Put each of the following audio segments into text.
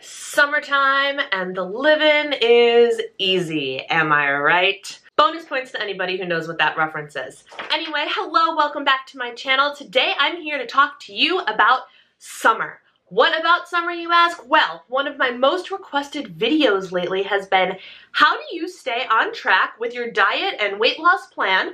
Summertime and the living is easy, am I right? Bonus points to anybody who knows what that reference is. Anyway, hello, welcome back to my channel. Today I'm here to talk to you about summer. What about summer, you ask? Well, one of my most requested videos lately has been, how do you stay on track with your diet and weight loss plan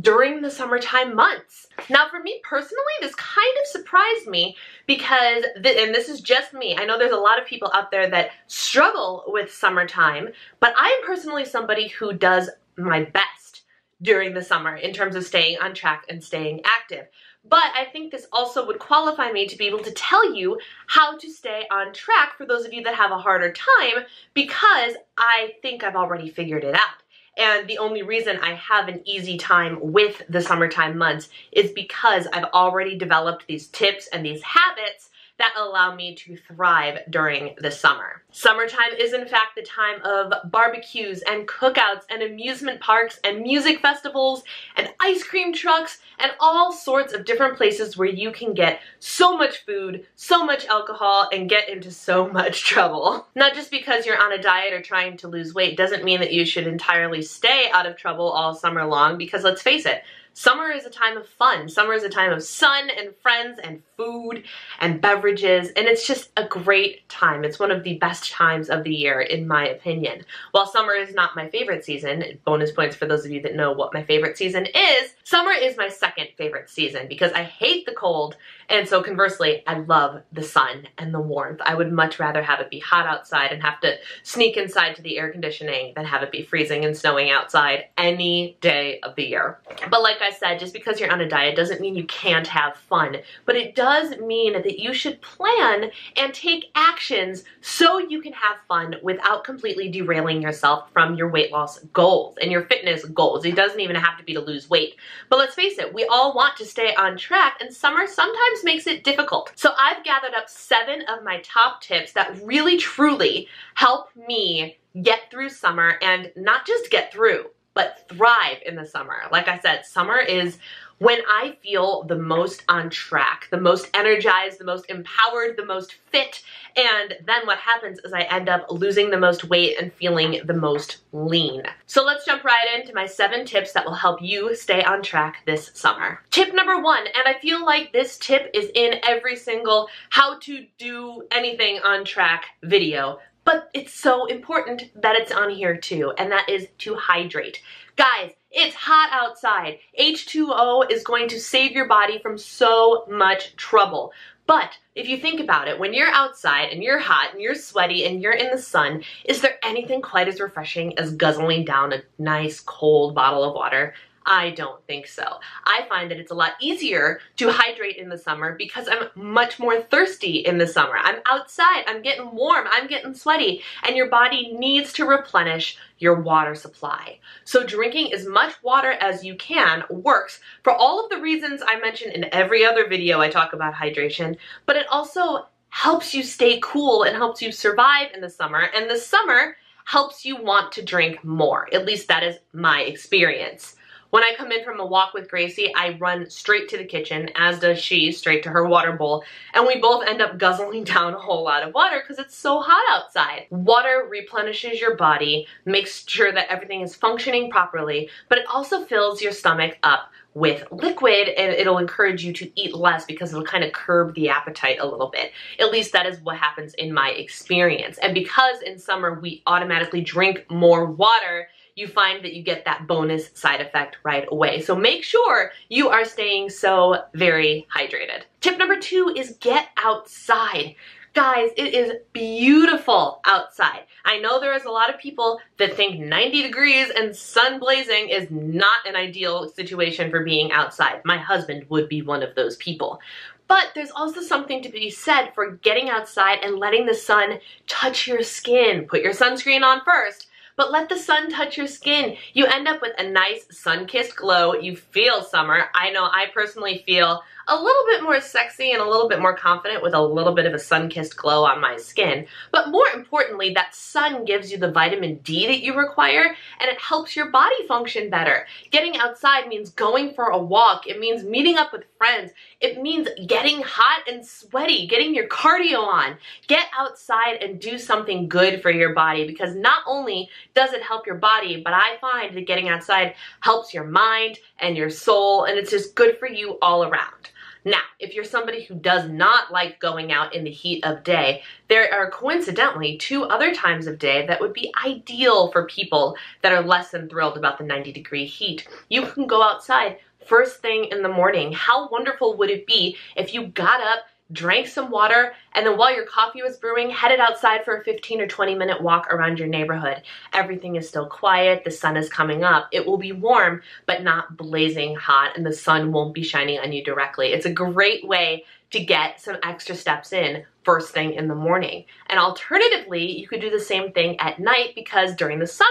during the summertime months? Now, for me personally, this kind of surprised me because, and this is just me, I know there's a lot of people out there that struggle with summertime, but I am personally somebody who does my best during the summer in terms of staying on track and staying active. But I think this also would qualify me to be able to tell you how to stay on track for those of you that have a harder time, because I think I've already figured it out. And the only reason I have an easy time with the summertime months is because I've already developed these tips and these habits that allow me to thrive during the summer. Summertime is in fact the time of barbecues and cookouts and amusement parks and music festivals and ice cream trucks and all sorts of different places where you can get so much food, so much alcohol, and get into so much trouble. Not just because you're on a diet or trying to lose weight doesn't mean that you should entirely stay out of trouble all summer long, because let's face it, summer is a time of fun. Summer is a time of sun and friends and food and beverages, and it's just a great time. It's one of the best times of the year, in my opinion. While summer is not my favorite season, bonus points for those of you that know what my favorite season is, summer is my second favorite season because I hate the cold, and so conversely, I love the sun and the warmth. I would much rather have it be hot outside and have to sneak inside to the air conditioning than have it be freezing and snowing outside any day of the year. But like I said, just because you're on a diet doesn't mean you can't have fun, but it does mean that you should plan and take actions so you can have fun without completely derailing yourself from your weight loss goals and your fitness goals. It doesn't even have to be to lose weight. But let's face it, we all want to stay on track, and summer sometimes makes it difficult. So I've gathered up 7 of my top tips that really truly help me get through summer, and not just get through, but thrive in the summer. Like I said, summer is when I feel the most on track, the most energized, the most empowered, the most fit, and then what happens is I end up losing the most weight and feeling the most lean. So let's jump right into my 7 tips that will help you stay on track this summer. Tip number 1, and I feel like this tip is in every single how to do anything on track video, but it's so important that it's on here too, and that is to hydrate. Guys, it's hot outside. H2O is going to save your body from so much trouble. But if you think about it, when you're outside and you're hot and you're sweaty and you're in the sun, is there anything quite as refreshing as guzzling down a nice cold bottle of water? I don't think so. I find that it's a lot easier to hydrate in the summer because I'm much more thirsty in the summer. I'm outside, I'm getting warm, I'm getting sweaty, and your body needs to replenish your water supply. So drinking as much water as you can works for all of the reasons I mentioned in every other video I talk about hydration, but it also helps you stay cool and helps you survive in the summer, and the summer helps you want to drink more. At least that is my experience. When I come in from a walk with Gracie, I run straight to the kitchen, as does she, straight to her water bowl, and we both end up guzzling down a whole lot of water because it's so hot outside. Water replenishes your body, makes sure that everything is functioning properly, but it also fills your stomach up with liquid, and it'll encourage you to eat less because it'll kind of curb the appetite a little bit. At least that is what happens in my experience. And because in summer we automatically drink more water, you find that you get that bonus side effect right away. So make sure you are staying so very hydrated. Tip number 2 is get outside. Guys, it is beautiful outside. I know there is a lot of people that think 90 degrees and sun blazing is not an ideal situation for being outside. My husband would be one of those people. But there's also something to be said for getting outside and letting the sun touch your skin. Put your sunscreen on first, but let the sun touch your skin. You end up with a nice sun-kissed glow. You feel summer. I know I personally feel a little bit more sexy and a little bit more confident with a little bit of a sun-kissed glow on my skin. But more importantly, that sun gives you the vitamin D that you require, and it helps your body function better. Getting outside means going for a walk. It means meeting up with friends. It means getting hot and sweaty, getting your cardio on. Get outside and do something good for your body, because not only does it help your body, but I find that getting outside helps your mind and your soul, and it's just good for you all around. Now, if you're somebody who does not like going out in the heat of day, there are coincidentally 2 other times of day that would be ideal for people that are less than thrilled about the 90-degree heat. You can go outside first thing in the morning. How wonderful would it be if you got up, drank some water, and then while your coffee was brewing, headed outside for a 15 or 20-minute walk around your neighborhood. Everything is still quiet, the sun is coming up, it will be warm, but not blazing hot, and the sun won't be shining on you directly. It's a great way to get some extra steps in first thing in the morning. And alternatively, you could do the same thing at night, because during the summer,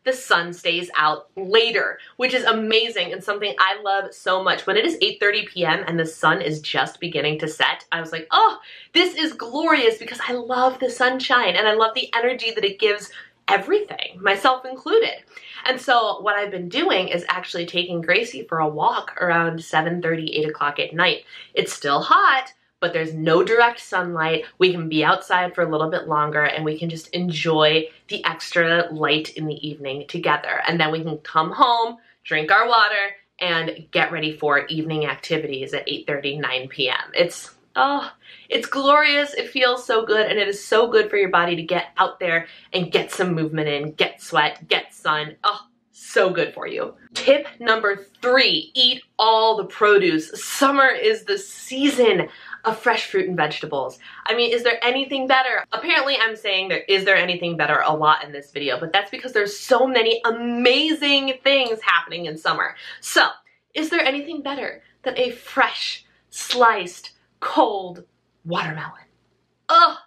the sun stays out later, which is amazing and something I love so much. When it is 8:30 p.m. and the sun is just beginning to set, I was like, oh, this is glorious, because I love the sunshine and I love the energy that it gives everything, myself included. And so what I've been doing is actually taking Gracie for a walk around 7:30, 8 o'clock at night. It's still hot, but there's no direct sunlight. We can be outside for a little bit longer, and we can just enjoy the extra light in the evening together. And then we can come home, drink our water, and get ready for evening activities at 8:30, 9 p.m. It's glorious, it feels so good, and it is so good for your body to get out there and get some movement in, get sweat, get sun. Oh, so good for you. Tip number 3, eat all the produce. Summer is the season of fresh fruit and vegetables. I mean, is there anything better? Apparently I'm saying is there anything better a lot in this video, but that's because there's so many amazing things happening in summer. So, is there anything better than a fresh, sliced, cold watermelon? Ugh!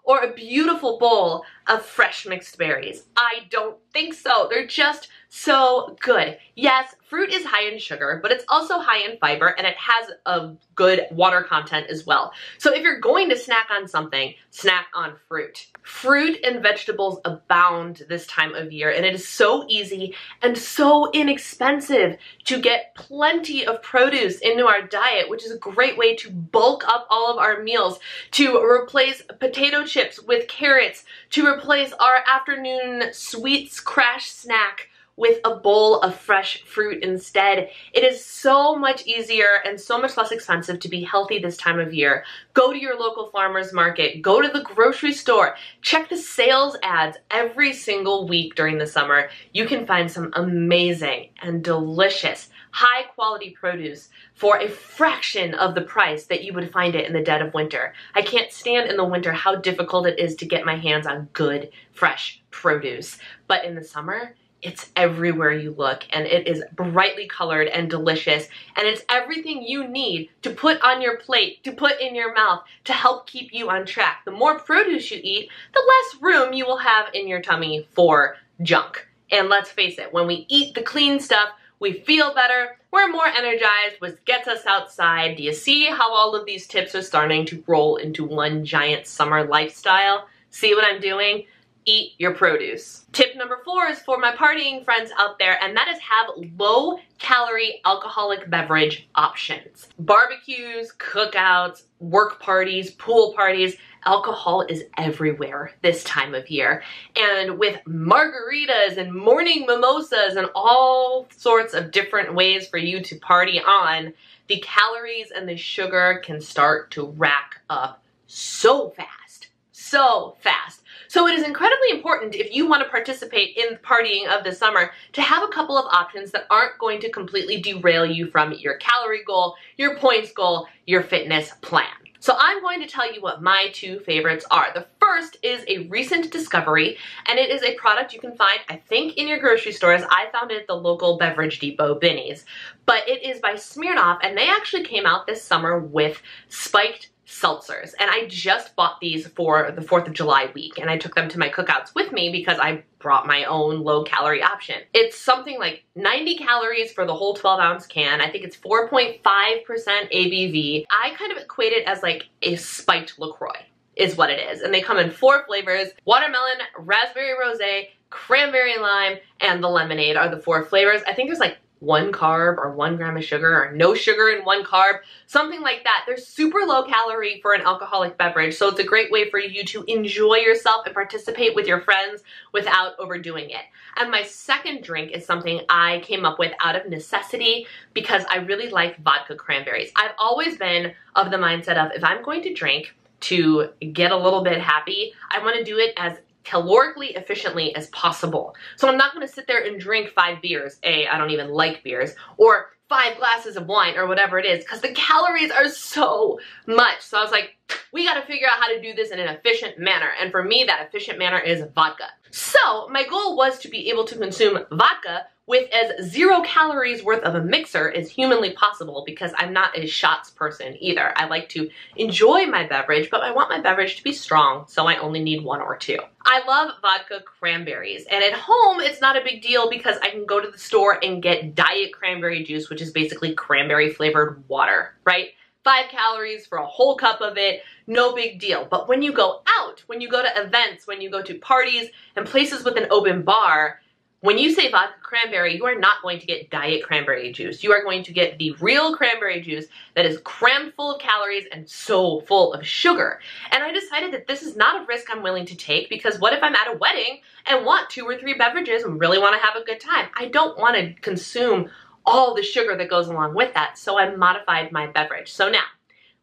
Or a beautiful bowl of fresh mixed berries? I don't think so. They're just so good. Yes, fruit is high in sugar, but it's also high in fiber, and it has a good water content as well. So if you're going to snack on something, snack on fruit. Fruit and vegetables abound this time of year, and it is so easy and so inexpensive to get plenty of produce into our diet, which is a great way to bulk up all of our meals, to replace potato chips with carrots, to replace our afternoon sweets crash snack with a bowl of fresh fruit instead. It is so much easier and so much less expensive to be healthy this time of year. Go to your local farmer's market, go to the grocery store, check the sales ads every single week during the summer. You can find some amazing and delicious high quality produce for a fraction of the price that you would find it in the dead of winter. I can't stand in the winter how difficult it is to get my hands on good, fresh produce. But in the summer, it's everywhere you look, and it is brightly colored and delicious, and it's everything you need to put on your plate, to put in your mouth, to help keep you on track. The more produce you eat, the less room you will have in your tummy for junk. And let's face it, when we eat the clean stuff, we feel better, we're more energized, which gets us outside. Do you see how all of these tips are starting to roll into one giant summer lifestyle? See what I'm doing? Eat your produce. Tip number 4 is for my partying friends out there, and that is have low-calorie alcoholic beverage options. Barbecues, cookouts, work parties, pool parties, alcohol is everywhere this time of year. And with margaritas and morning mimosas and all sorts of different ways for you to party on, the calories and the sugar can start to rack up so fast. So fast. So it is incredibly important, if you want to participate in the partying of the summer, to have a couple of options that aren't going to completely derail you from your calorie goal, your points goal, your fitness plan. So I'm going to tell you what my 2 favorites are. The first is a recent discovery, and it is a product you can find, I think, in your grocery stores. I found it at the local Beverage Depot Binny's. But it is by Smirnoff, and they actually came out this summer with spiked seltzers. And I just bought these for the 4th of July week, and I took them to my cookouts with me because I brought my own low-calorie option. It's something like 90 calories for the whole 12-ounce can. I think it's 4.5% ABV. I kind of equate it as like a spiked LaCroix is what it is. And they come in 4 flavors: watermelon, raspberry rosé, cranberry lime, and the lemonade are the 4 flavors. I think there's like 1 carb or 1 gram of sugar, or no sugar and 1 carb, something like that. They're super low calorie for an alcoholic beverage, so it's a great way for you to enjoy yourself and participate with your friends without overdoing it. And my second drink is something I came up with out of necessity because I really like vodka cranberries. I've always been of the mindset of, if I'm going to drink to get a little bit happy, I want to do it as calorically efficiently as possible. So I'm not going to sit there and drink 5 beers. I don't even like beers. Or 5 glasses of wine or whatever it is, because the calories are so much. So I was like, we got to figure out how to do this in an efficient manner. And for me, that efficient manner is vodka. So my goal was to be able to consume vodka with as 0 calories worth of a mixer as humanly possible, because I'm not a shots person either. I like to enjoy my beverage, but I want my beverage to be strong, so I only need 1 or 2. I love vodka cranberries, and at home it's not a big deal because I can go to the store and get diet cranberry juice, which is basically cranberry flavored water, right? 5 calories for a whole cup of it, no big deal. But when you go out, when you go to events, when you go to parties and places with an open bar, when you say vodka cranberry, you are not going to get diet cranberry juice. You are going to get the real cranberry juice that is crammed full of calories and so full of sugar. And I decided that this is not a risk I'm willing to take, because what if I'm at a wedding and want 2 or 3 beverages and really want to have a good time? I don't want to consume all the sugar that goes along with that, so I modified my beverage. So now,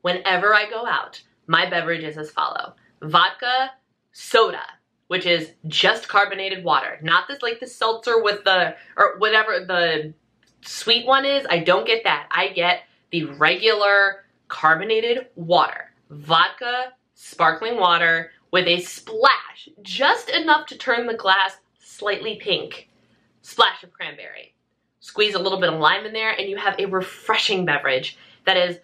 whenever I go out, my beverage is as follows: vodka soda, which is just carbonated water. Not this like the seltzer with the, or whatever the sweet one is. I don't get that. I get the regular carbonated water. Vodka, sparkling water with a splash, just enough to turn the glass slightly pink. Splash of cranberry. Squeeze a little bit of lime in there and you have a refreshing beverage that is,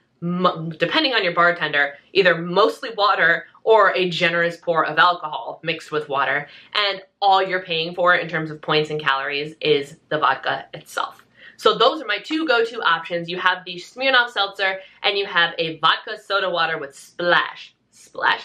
depending on your bartender, either mostly water or a generous pour of alcohol mixed with water, and all you're paying for in terms of points and calories is the vodka itself. So those are my 2 go-to options. You have the Smirnoff Seltzer and you have a vodka soda water with splash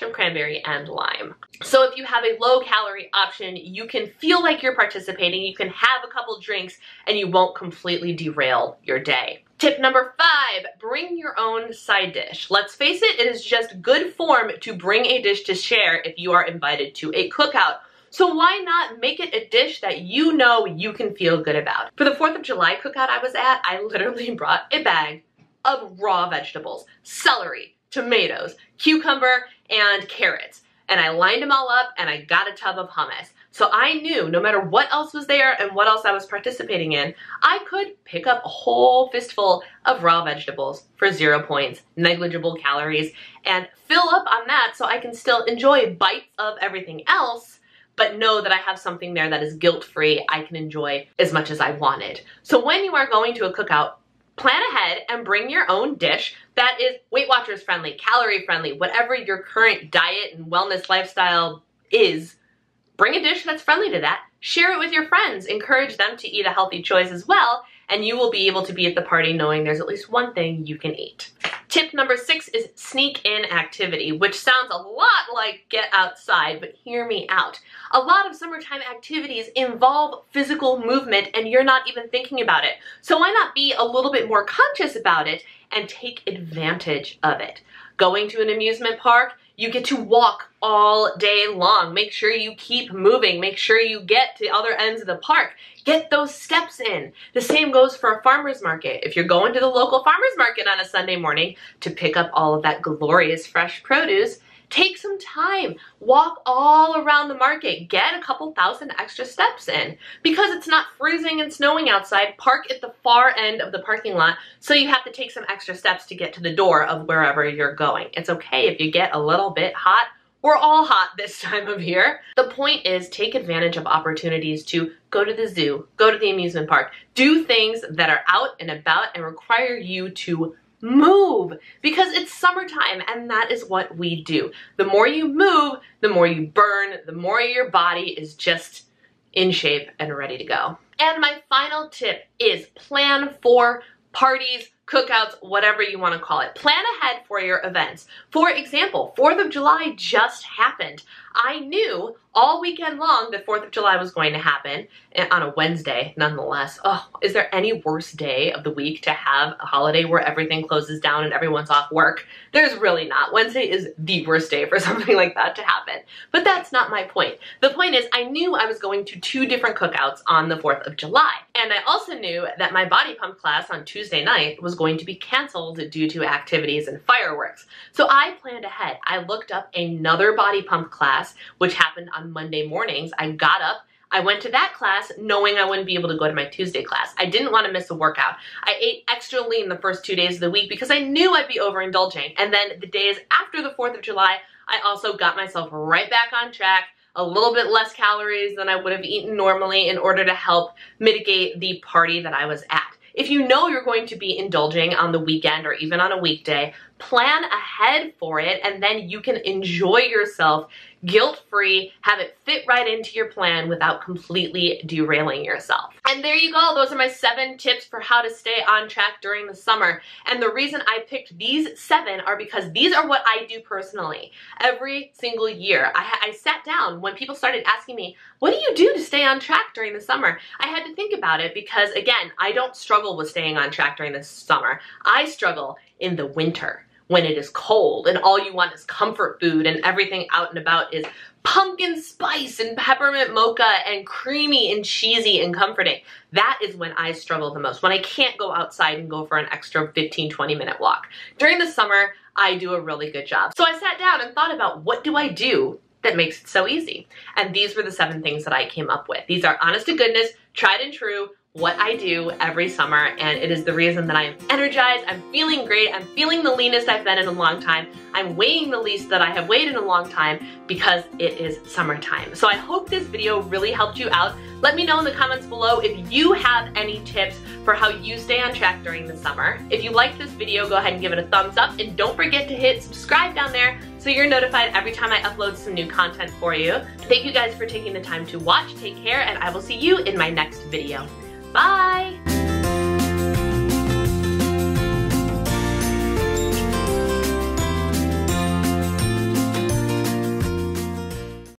of cranberry and lime. So if you have a low-calorie option, you can feel like you're participating, you can have a couple drinks, and you won't completely derail your day. Tip number 5, bring your own side dish. Let's face it, it is just good form to bring a dish to share if you are invited to a cookout. So why not make it a dish that you know you can feel good about? For the 4th of July cookout I was at, I literally brought a bag of raw vegetables: celery, tomatoes, cucumber, and carrots. And I lined them all up and I got a tub of hummus. So I knew no matter what else was there and what else I was participating in, I could pick up a whole fistful of raw vegetables for 0 points, negligible calories, and fill up on that so I can still enjoy bites of everything else, but know that I have something there that is guilt-free. I can enjoy as much as I wanted. So when you are going to a cookout, plan ahead and bring your own dish that is Weight Watchers friendly, calorie friendly, whatever your current diet and wellness lifestyle is. Bring a dish that's friendly to that. Share it with your friends. Encourage them to eat a healthy choice as well, and you will be able to be at the party knowing there's at least one thing you can eat. Tip number 6 is sneak in activity, which sounds a lot like get outside, but hear me out. A lot of summertime activities involve physical movement and you're not even thinking about it. So why not be a little bit more conscious about it and take advantage of it? Going to an amusement park, you get to walk all day long. Make sure you keep moving. Make sure you get to other ends of the park. Get those steps in. The same goes for a farmer's market. If you're going to the local farmer's market on a Sunday morning to pick up all of that glorious fresh produce, take some time. Walk all around the market. Get a couple thousand extra steps in. Because it's not freezing and snowing outside, park at the far end of the parking lot, so you have to take some extra steps to get to the door of wherever you're going. It's okay if you get a little bit hot. We're all hot this time of year. The point is, take advantage of opportunities to go to the zoo, go to the amusement park, do things that are out and about and require you to move, because it's summertime and that is what we do. The more you move, the more you burn, the more your body is just in shape and ready to go. And my final tip is plan for parties, cookouts, whatever you want to call it. Plan ahead for your events. For example, 4th of July just happened. I knew all weekend long that 4th of July was going to happen on a Wednesday, nonetheless. Oh, is there any worse day of the week to have a holiday where everything closes down and everyone's off work? There's really not. Wednesday is the worst day for something like that to happen. But that's not my point. The point is I knew I was going to 2 different cookouts on the 4th of July. And I also knew that my body pump class on Tuesday night was going to be canceled due to activities and fireworks. So I planned ahead. I looked up another body pump class, which happened on Monday mornings. I got up, I went to that class knowing I wouldn't be able to go to my Tuesday class. I didn't want to miss a workout. I ate extra lean the first 2 days of the week because I knew I'd be overindulging. And then the days after the 4th of July, I also got myself right back on track, a little bit less calories than I would have eaten normally in order to help mitigate the party that I was at. If you know you're going to be indulging on the weekend or even on a weekday, plan ahead for it and then you can enjoy yourself guilt-free, have it fit right into your plan without completely derailing yourself. And there you go. Those are my 7 tips for how to stay on track during the summer. And the reason I picked these 7 are because these are what I do personally. Every single year, I sat down when people started asking me, what do you do to stay on track during the summer? I had to think about it because, again, I don't struggle with staying on track during the summer. I struggle in the winter, when it is cold and all you want is comfort food and everything out and about is pumpkin spice and peppermint mocha and creamy and cheesy and comforting. That is when I struggle the most, when I can't go outside and go for an extra 15-20 minute walk. During the summer, I do a really good job. So I sat down and thought about what do I do that makes it so easy? And these were the 7 things that I came up with. These are honest to goodness, tried and true, what I do every summer, and it is the reason that I'm energized, I'm feeling great, I'm feeling the leanest I've been in a long time, I'm weighing the least that I have weighed in a long time because it is summertime. So I hope this video really helped you out. Let me know in the comments below if you have any tips for how you stay on track during the summer. If you liked this video, go ahead and give it a thumbs up, and don't forget to hit subscribe down there so you're notified every time I upload some new content for you. Thank you guys for taking the time to watch. Take care, and I will see you in my next video. Bye!